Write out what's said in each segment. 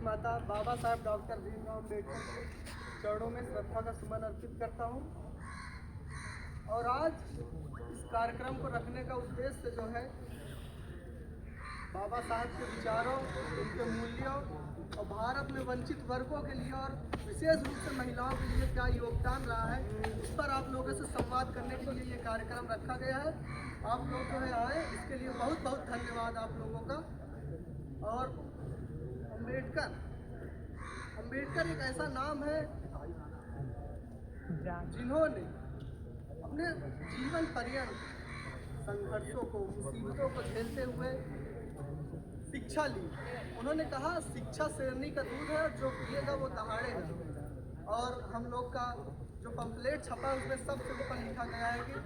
निर्माता बाबा साहब डॉक्टर भीमराव अम्बेडकर के चरणों में श्रद्धा का सुमन अर्पित करता हूँ। और आज इस कार्यक्रम को रखने का उद्देश्य जो है बाबा साहब के विचारों, उनके मूल्यों और भारत में वंचित वर्गों के लिए और विशेष रूप से महिलाओं के लिए क्या योगदान रहा है, इस पर आप लोगों से संवाद करने के लिए ये कार्यक्रम रखा गया है। आप लोग जो है आए, इसके लिए बहुत बहुत धन्यवाद आप लोगों का। और अम्बेडकर एक ऐसा नाम है जिन्होंने अपने जीवन पर्यंत संघर्षों को, मुसीबतों को झेलते हुए शिक्षा ली। उन्होंने कहा शिक्षा शेरनी का दूध है, जो पिएगा वो दहाड़ेगा। और हम लोग का जो पंपलेट छपा उसमें सबसे ऊपर लिखा गया है कि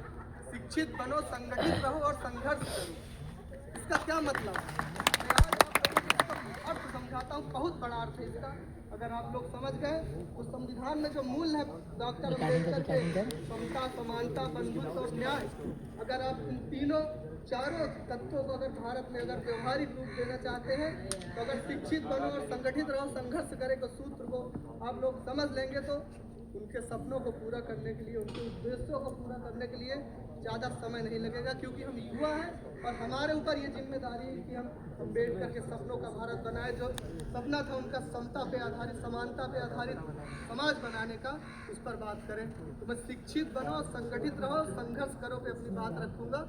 शिक्षित बनो, संगठित रहो और संघर्ष करो। इसका क्या मतलब है? अर्थ समझाता हूँ, बहुत बड़ा अर्थ है इसका। अगर आप लोग समझ गए तो संविधान में जो मूल है डॉक्टर अम्बेडकर के, समता, समानता, बंधुत्व और न्याय, अगर आप इन चारों तत्वों को अगर भारत में अगर व्यवहारिक रूप देना चाहते हैं तो अगर शिक्षित बनो और संगठित रहो, संघर्ष करे को सूत्र को आप लोग समझ लेंगे तो उनके सपनों को पूरा करने के लिए, उनके उद्देश्यों को पूरा करने के लिए ज़्यादा समय नहीं लगेगा। क्योंकि हम युवा हैं और हमारे ऊपर ये जिम्मेदारी है कि हम अम्बेडकर के सपनों का भारत बनाए। जो सपना था उनका समता पे आधारित, समानता पे आधारित समाज बनाने का, उस पर बात करें। तो मैं शिक्षित बनो, संगठित रहो, संघर्ष करो पे अपनी बात रखूँगा।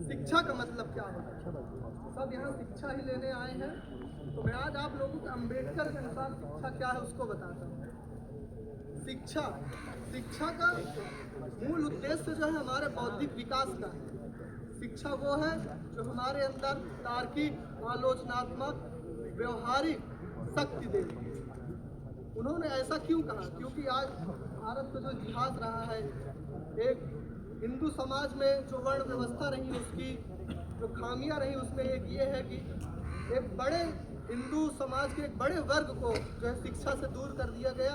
शिक्षा का मतलब क्या होता है? सब यहाँ शिक्षा ही लेने आए हैं, तो मैं आज आप लोगों को अम्बेडकर के अनुसार शिक्षा क्या है उसको बताता हूँ। शिक्षा का मूल उद्देश्य जो है हमारे बौद्धिक विकास का है। शिक्षा वो है जो हमारे अंदर तार्किक, आलोचनात्मक, व्यवहारिक शक्ति देती है। उन्होंने ऐसा क्यों कहा? क्योंकि आज भारत का जो इतिहास रहा है, एक हिंदू समाज में जो वर्ण व्यवस्था रही, उसकी जो खामियां रही, उसमें एक ये है कि एक बड़े हिंदू समाज के एक बड़े वर्ग को जो है शिक्षा से दूर कर दिया गया।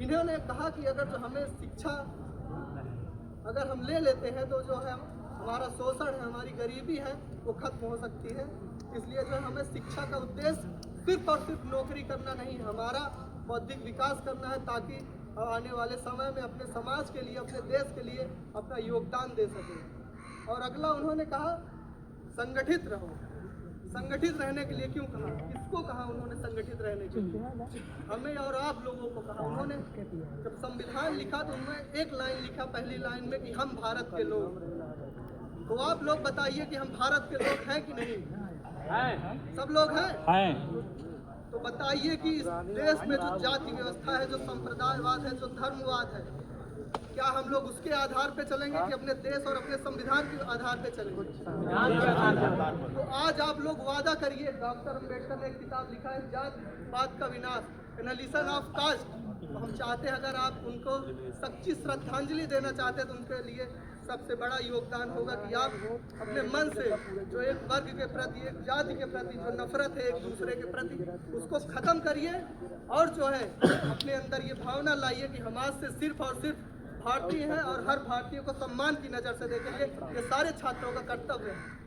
इन्होंने कहा कि अगर जो हमें शिक्षा अगर हम ले लेते हैं तो जो है हमारा शोषण है, हमारी गरीबी है, वो खत्म हो सकती है। इसलिए जो हमें शिक्षा का उद्देश्य सिर्फ और सिर्फ नौकरी करना नहीं है, हमारा बौद्धिक विकास करना है, ताकि आने वाले समय में अपने समाज के लिए, अपने देश के लिए अपना योगदान दे सकें। और अगला उन्होंने कहा संगठित रहो। संगठित रहने के लिए क्यों कहा? किसको कहा उन्होंने संगठित रहने के लिए? हमें और आप लोगों को कहा। उन्होंने जब संविधान लिखा तो उन्होंने एक लाइन लिखा, पहली लाइन में कि हम भारत के लोग। तो आप लोग बताइए कि हम भारत के लोग हैं कि नहीं? सब लोग हैं। तो बताइए कि इस देश में जो जाति व्यवस्था है, जो संप्रदायवाद है, जो धर्मवाद है, क्या हम लोग उसके आधार पे चलेंगे कि अपने देश और अपने संविधान के आधार पे चलेंगे? तो आज आप लोग वादा करिए। डॉक्टर अम्बेडकर ने एक किताब लिखा है, जात पात का विनाश, एनालिसिस ऑफ कास्ट। तो हम चाहते हैं अगर आप उनको सच्ची श्रद्धांजलि देना चाहते हैं तो उनके लिए सबसे बड़ा योगदान होगा कि आप अपने मन से जो एक वर्ग के प्रति, एक जाति के प्रति जो नफरत है एक दूसरे के प्रति, उसको खत्म करिए। और जो है अपने अंदर ये भावना लाइए कि हम आज से सिर्फ और सिर्फ भारतीय हैं और हर भारतीय को सम्मान की नज़र से देखेंगे। ये सारे छात्रों का कर्तव्य है।